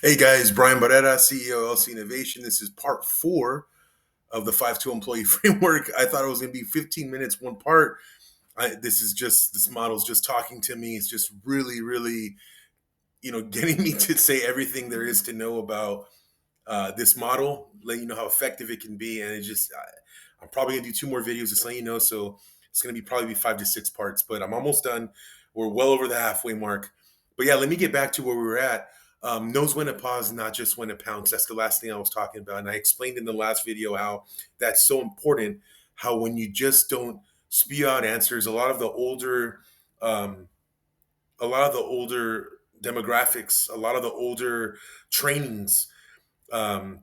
Hey guys, Brian Barrera, CEO LC Innovation. This is part four of the 5-2 employee framework. I thought it was going to be 15 minutes, one part. This model is just talking to me. It's just really, getting me to say everything there is to know about this model, letting you know how effective it can be. And I'm probably going to do two more videos, just letting you know. So it's going to be probably 5 to 6 parts, but I'm almost done. We're well over the halfway mark. But yeah, let me get back to where we were at. Knows when to pause, not just when to pounce. That's the last thing I was talking about. And I explained in the last video how that's so important. How when you just don't spew out answers, um, a lot of the older demographics, a lot of the older trainings um,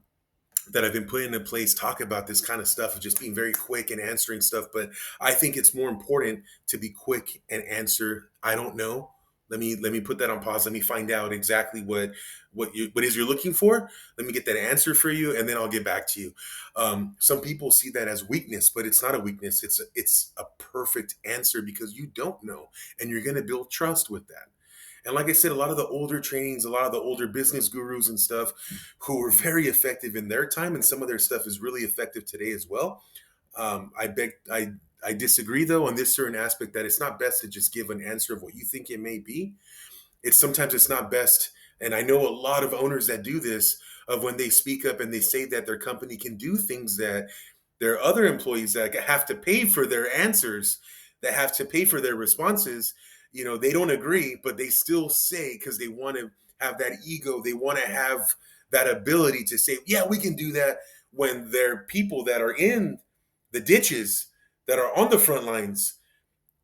that have been put into place talk about this kind of stuff of just being very quick and answering stuff. But I think it's more important to be quick and answer. I don't know. Let me put that on pause. Let me find out exactly what is you're looking for. Let me get that answer for you, and then I'll get back to you. Some people see that as weakness, but it's not a weakness. It's a perfect answer because you don't know, and you're going to build trust with that. And like I said, a lot of the older trainings, a lot of the older business gurus and stuff who were very effective in their time, and some of their stuff is really effective today as well. I disagree though on this certain aspect that it's not best to just give an answer of what you think it may be. It's not best, and I know a lot of owners that do this of when they speak up and they say that their company can do things that there are other employees that have to pay for their answers, that have to pay for their responses. They don't agree, but they still say because they want to have that ego. They want to have that ability to say, yeah, we can do that when there are people that are in the ditches that are on the front lines.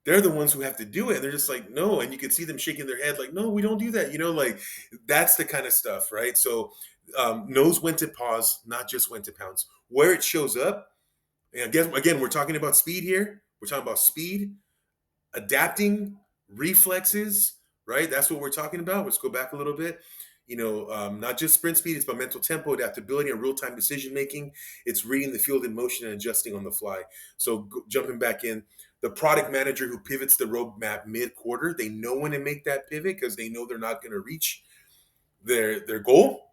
They're the ones who have to do it. And they're just like, no. And you can see them shaking their head like, no, we don't do that. Like that's the kind of stuff, right? So knows when to pause, not just when to pounce. Where it shows up, and again, we're talking about speed here. We're talking about speed, adapting, reflexes, right? That's what we're talking about. Let's go back a little bit. Not just sprint speed, it's about mental tempo, adaptability, and real time decision making. It's reading the field in motion and adjusting on the fly. So, jumping back in, the product manager who pivots the roadmap mid quarter, they know when to make that pivot because they know they're not going to reach their goal.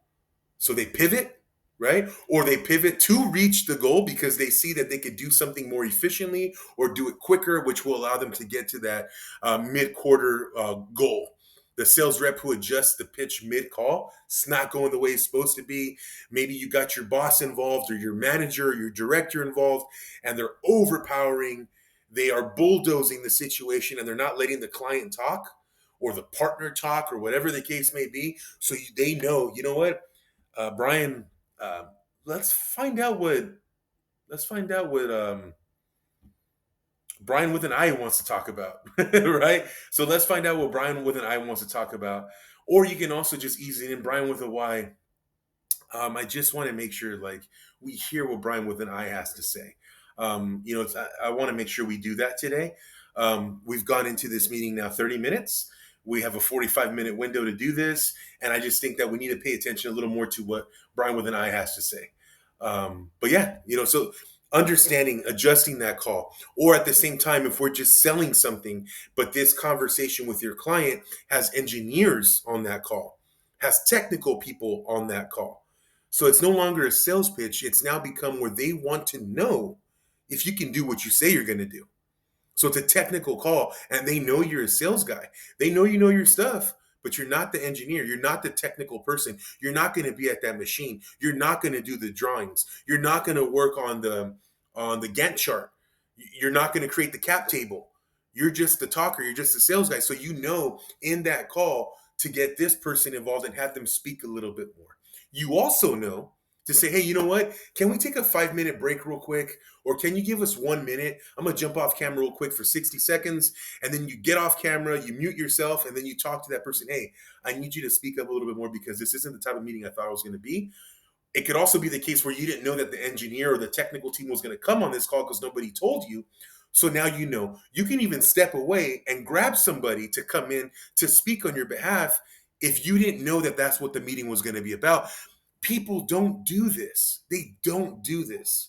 So they pivot, right? Or they pivot to reach the goal because they see that they could do something more efficiently or do it quicker, which will allow them to get to that mid-quarter goal. The sales rep who adjusts the pitch mid-call, it's not going the way it's supposed to be. Maybe you got your boss involved or your manager or your director involved, and they're overpowering. They are bulldozing the situation, and they're not letting the client talk or the partner talk or whatever the case may be. So they know, you know what, Brian, uh, let's find out what Brian with an I wants to talk about, right? So let's find out what Brian with an I wants to talk about, or you can also just ease it in Brian with a Y. I just want to make sure like we hear what Brian with an I has to say. I want to make sure we do that today. We've gone into this meeting now 30 minutes. We have a 45-minute window to do this. And I just think that we need to pay attention a little more to what Brian with an I has to say. But yeah, so understanding, adjusting that call, or at the same time, if we're just selling something, but this conversation with your client has engineers on that call, has technical people on that call. So it's no longer a sales pitch. It's now become where they want to know if you can do what you say you're going to do. So it's a technical call, and they know you're a sales guy. They know you know your stuff, but you're not the engineer. You're not the technical person. You're not going to be at that machine. You're not going to do the drawings. You're not going to work on the Gantt chart. You're not going to create the cap table. You're just the talker. You're just the sales guy. So you know in that call to get this person involved and have them speak a little bit more. You also know to say, hey, you know what? Can we take a 5-minute break real quick? Or can you give us 1 minute? I'm going to jump off camera real quick for 60 seconds. And then you get off camera, you mute yourself, and then you talk to that person. Hey, I need you to speak up a little bit more because this isn't the type of meeting I thought it was going to be. It could also be the case where you didn't know that the engineer or the technical team was going to come on this call because nobody told you. So now you know. You can even step away and grab somebody to come in to speak on your behalf if you didn't know that that's what the meeting was going to be about. People don't do this. They don't do this.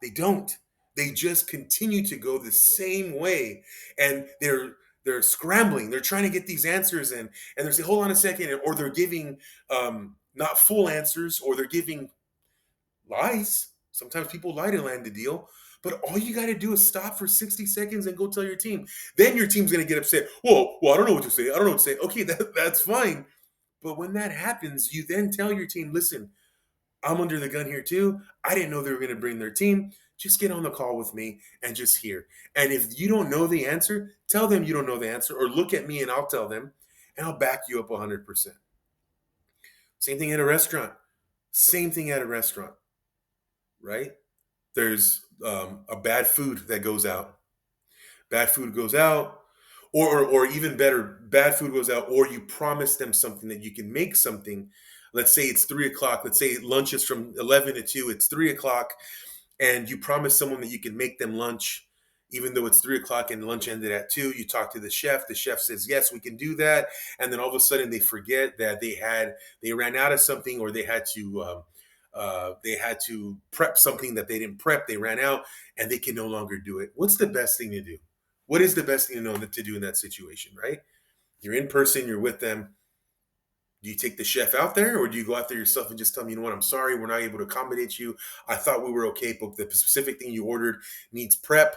They don't. They just continue to go the same way, and They're scrambling. They're trying to get these answers in, and they're saying, "Hold on a second," or they're giving not full answers, or they're giving lies. Sometimes people lie to land the deal. But all you got to do is stop for 60 seconds and go tell your team. Then your team's going to get upset. Well, I don't know what to say. I don't know what to say. Okay, that's fine. But when that happens, you then tell your team, listen, I'm under the gun here too. I didn't know they were going to bring their team. Just get on the call with me and just hear. And if you don't know the answer, tell them you don't know the answer, or look at me and I'll tell them, and I'll back you up 100%. Same thing at a restaurant. Same thing at a restaurant, right? There's a bad food that goes out. Bad food goes out, or even better, bad food goes out, or you promise them something that you can make something. Let's say it's 3 o'clock. Let's say lunch is from 11 to 2. It's 3 o'clock, and you promise someone that you can make them lunch, even though it's 3 o'clock and lunch ended at 2. You talk to the chef. The chef says, yes, we can do that. And then all of a sudden they forget that they ran out of something, or they had to prep something that they didn't prep. They ran out and they can no longer do it. What's the best thing to do? What is the best thing to know to do in that situation, right? You're in person, you're with them. Do you take the chef out there, or do you go out there yourself and just tell them, you know what, I'm sorry, we're not able to accommodate you. I thought we were okay, but the specific thing you ordered needs prep,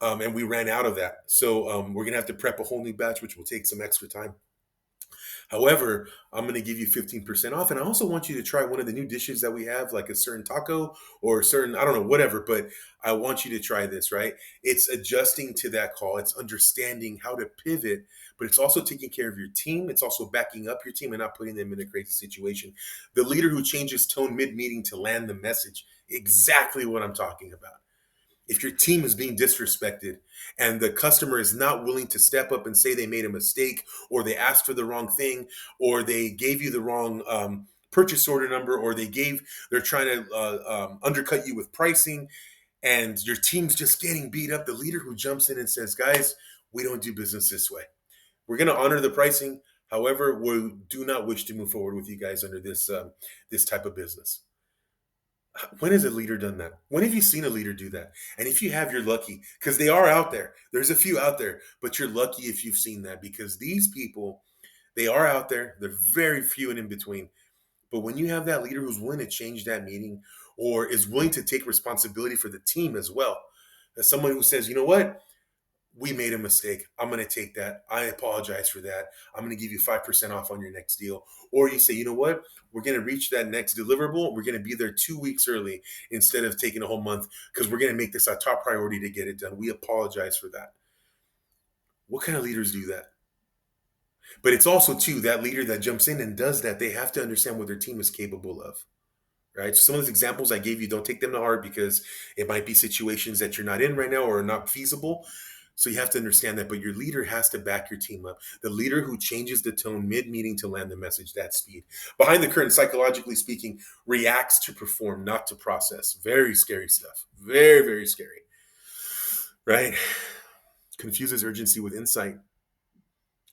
and we ran out of that. So we're going to have to prep a whole new batch, which will take some extra time. However, I'm going to give you 15% off. And I also want you to try one of the new dishes that we have, like a certain taco or a certain, I don't know, whatever, but I want you to try this, right? It's adjusting to that call. It's understanding how to pivot, but it's also taking care of your team. It's also backing up your team and not putting them in a crazy situation. The leader who changes tone mid meeting to land the message, exactly what I'm talking about. If your team is being disrespected and the customer is not willing to step up and say they made a mistake, or they asked for the wrong thing, or they gave you the wrong purchase order number, or they're trying to undercut you with pricing, and your team's just getting beat up, the leader who jumps in and says, guys, we don't do business this way. We're going to honor the pricing. However, we do not wish to move forward with you guys under this type of business. When has a leader done that? When have you seen a leader do that? And if you have, you're lucky, because they are out there. There's a few out there, but you're lucky if you've seen that, because these people, they are out there. They're very few and in between. But when you have that leader who's willing to change that meeting, or is willing to take responsibility for the team as well, as someone who says, you know what, we made a mistake. I'm going to take that. I apologize for that. I'm going to give you 5% off on your next deal. Or you say, you know what? We're going to reach that next deliverable. We're going to be there 2 weeks early instead of taking a whole month, because we're going to make this our top priority to get it done. We apologize for that. What kind of leaders do that? But it's also, too, that leader that jumps in and does that, they have to understand what their team is capable of. Right. So some of those examples I gave you, don't take them to heart, because it might be situations that you're not in right now or are not feasible. So you have to understand that, but your leader has to back your team up. The leader who changes the tone mid-meeting to land the message, that speed. Behind the curtain, psychologically speaking, reacts to perform, not to process. Very scary stuff. Very, very scary. Right? Confuses urgency with insight.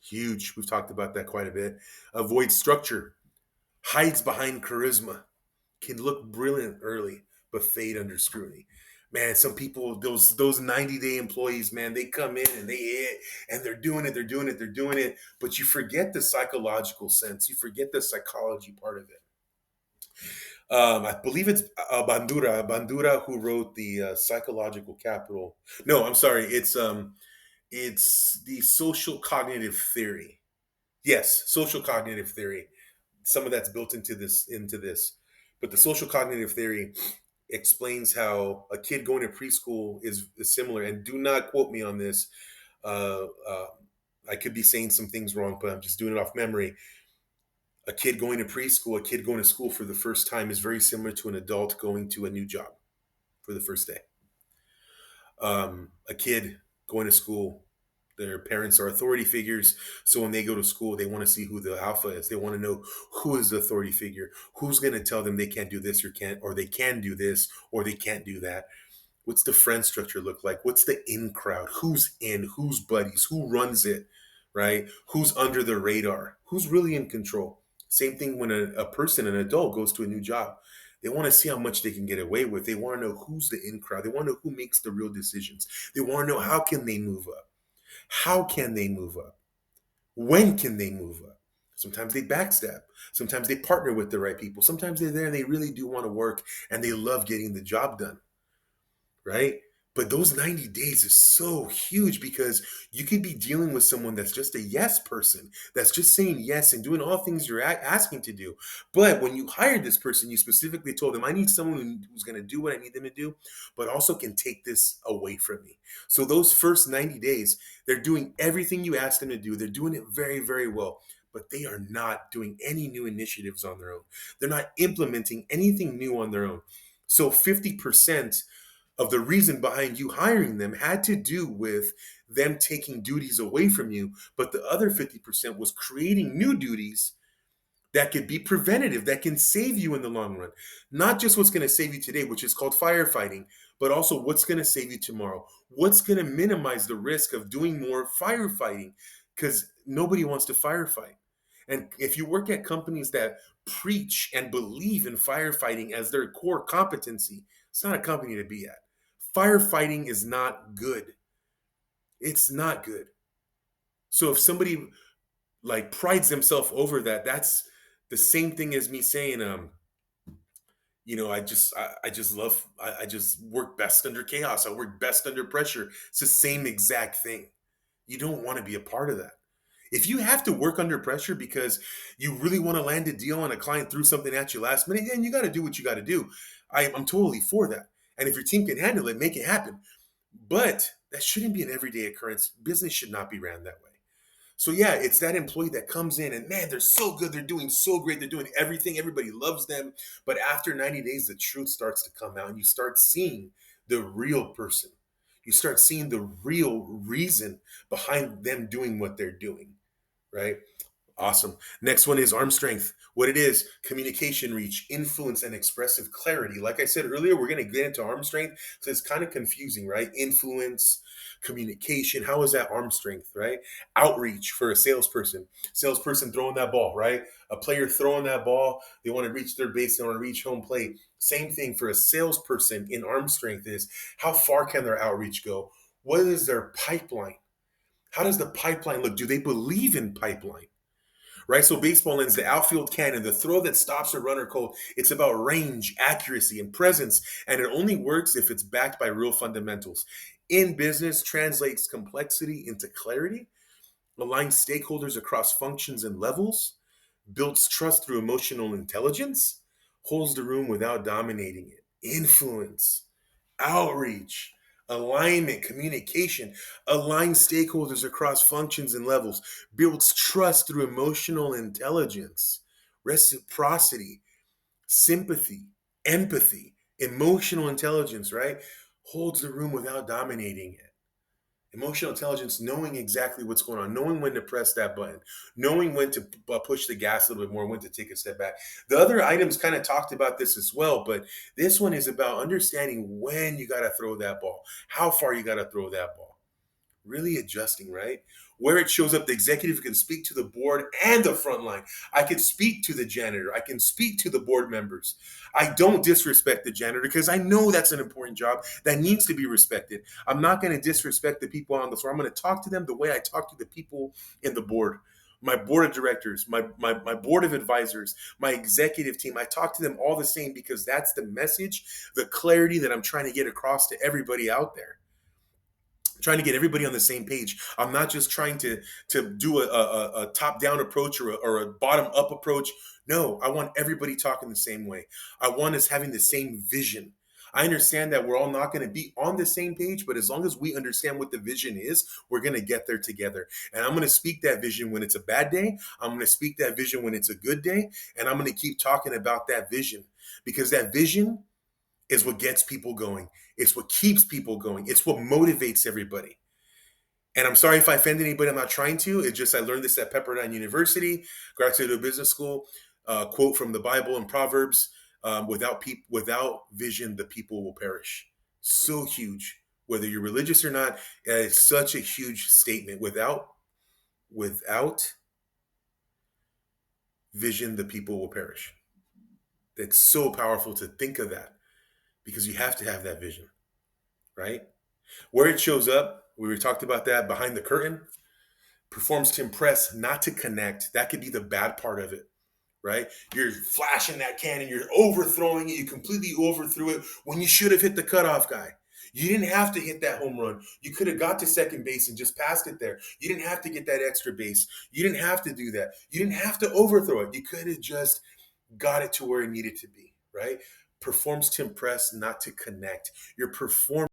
Huge. We've talked about that quite a bit. Avoids structure. Hides behind charisma. Can look brilliant early, but fade under scrutiny. Man, some people, those 90-day employees, man, they come in and they hit, and they're doing it, they're doing it, they're doing it. But you forget the psychological sense. You forget the psychology part of it. I believe it's Bandura, who wrote the Psychological Capital. No, I'm sorry. It's the Social Cognitive Theory. Yes, Social Cognitive Theory. Some of that's built into this, but the Social Cognitive Theory explains how a kid going to preschool is similar. And do not quote me on this. Uh, uh, I could be saying some things wrong, but I'm just doing it off memory. A kid going to preschool, a kid going to school for the first time, is very similar to an adult going to a new job for the first day. A kid going to school, their parents are authority figures. So when they go to school, they want to see who the alpha is. They want to know who is the authority figure, who's going to tell them they can't do this, or they can do this, or they can't do that. What's the friend structure look like? What's the in crowd? Who's in? Who's buddies? Who runs it? Right? Who's under the radar? Who's really in control? Same thing when a person, an adult, goes to a new job. They want to see how much they can get away with. They want to know who's the in crowd. They want to know who makes the real decisions. They want to know how can they move up. How can they move up? When can they move up? Sometimes they backstab. Sometimes they partner with the right people. Sometimes they're there and they really do want to work and they love getting the job done, right? But those 90 days is so huge because you could be dealing with someone that's just a yes person, that's just saying yes and doing all things you're asking to do. But when you hired this person, you specifically told them, I need someone who's going to do what I need them to do, but also can take this away from me. So those first 90 days, they're doing everything you asked them to do. They're doing it very, very well. But they are not doing any new initiatives on their own. They're not implementing anything new on their own. So 50% of the reason behind you hiring them had to do with them taking duties away from you, but the other 50% was creating new duties that could be preventative, that can save you in the long run. Not just what's going to save you today, which is called firefighting, but also what's going to save you tomorrow. What's going to minimize the risk of doing more firefighting, because nobody wants to firefight. And if you work at companies that preach and believe in firefighting as their core competency, it's not a company to be at. Firefighting is not good. It's not good. So if somebody like prides themselves over that, that's the same thing as me saying, I just love, I just work best under chaos. I work best under pressure. It's the same exact thing. You don't want to be a part of that. If you have to work under pressure because you really want to land a deal and a client threw something at you last minute, then you got to do what you got to do. I'm totally for that. And if your team can handle it, make it happen. But that shouldn't be an everyday occurrence. Business should not be ran that way. So yeah, it's that employee that comes in and man, they're so good, they're doing so great, they're doing everything, everybody loves them. But after 90 days, the truth starts to come out and you start seeing the real person. You start seeing the real reason behind them doing what they're doing, right? Awesome. Next one is arm strength. What it is: communication reach, influence, and expressive clarity. Like I said earlier, we're going to get into arm strength. So it's kind of confusing, right? Influence, communication. How is that arm strength, right? Outreach for a salesperson throwing that ball, right? A player throwing that ball. They want to reach their base. They want to reach home plate. Same thing for a salesperson in arm strength is how far can their outreach go? What is their pipeline? How does the pipeline look? Do they believe in pipeline? Right? So baseball ends the outfield cannon, the throw that stops a runner cold. It's about range, accuracy, and presence, and it only works if it's backed by real fundamentals. In business, translates complexity into clarity, aligns stakeholders across functions and levels, builds trust through emotional intelligence, holds the room without dominating it. Influence, outreach, alignment, communication, aligns stakeholders across functions and levels, builds trust through emotional intelligence, reciprocity, sympathy, empathy, emotional intelligence, right? Holds the room without dominating it. Emotional intelligence, knowing exactly what's going on, knowing when to press that button, knowing when to push the gas a little bit more, when to take a step back. The other items kind of talked about this as well, but this one is about understanding when you got to throw that ball, how far you got to throw that ball. Really adjusting, right? Where it shows up, the executive can speak to the board and the front line. I can speak to the janitor. I can speak to the board members. I don't disrespect the janitor because I know that's an important job that needs to be respected. I'm not going to disrespect the people on the floor. I'm going to talk to them the way I talk to the people in the board. My board of directors, my board of advisors, my executive team, I talk to them all the same because that's the message, the clarity that I'm trying to get across to everybody out there, trying to get everybody on the same page. I'm not just trying to do a top down approach or a bottom up approach. No, I want everybody talking the same way. I want us having the same vision. I understand that we're all not going to be on the same page, but as long as we understand what the vision is, we're going to get there together. And I'm going to speak that vision when it's a bad day. I'm going to speak that vision when it's a good day. And I'm going to keep talking about that vision because that vision is what gets people going. It's what keeps people going. It's what motivates everybody. And I'm sorry if I offend anybody. I'm not trying to. It's just I learned this at Pepperdine University, Garcia Business School. Quote from the Bible and Proverbs: "Without vision, the people will perish." So huge. Whether you're religious or not, it's such a huge statement. Without vision, the people will perish. It's so powerful to think of that because you have to have that vision, right? Where it shows up. We talked about that behind the curtain. Performs to impress, not to connect. That could be the bad part of it, right? You're flashing that cannon, you're overthrowing it, you completely overthrew it when you should have hit the cutoff guy. You didn't have to hit that home run. You could have got to second base and just passed it there. You didn't have to get that extra base. You didn't have to do that. You didn't have to overthrow it. You could have just got it to where it needed to be, right? Performs to impress, not to connect. Your performance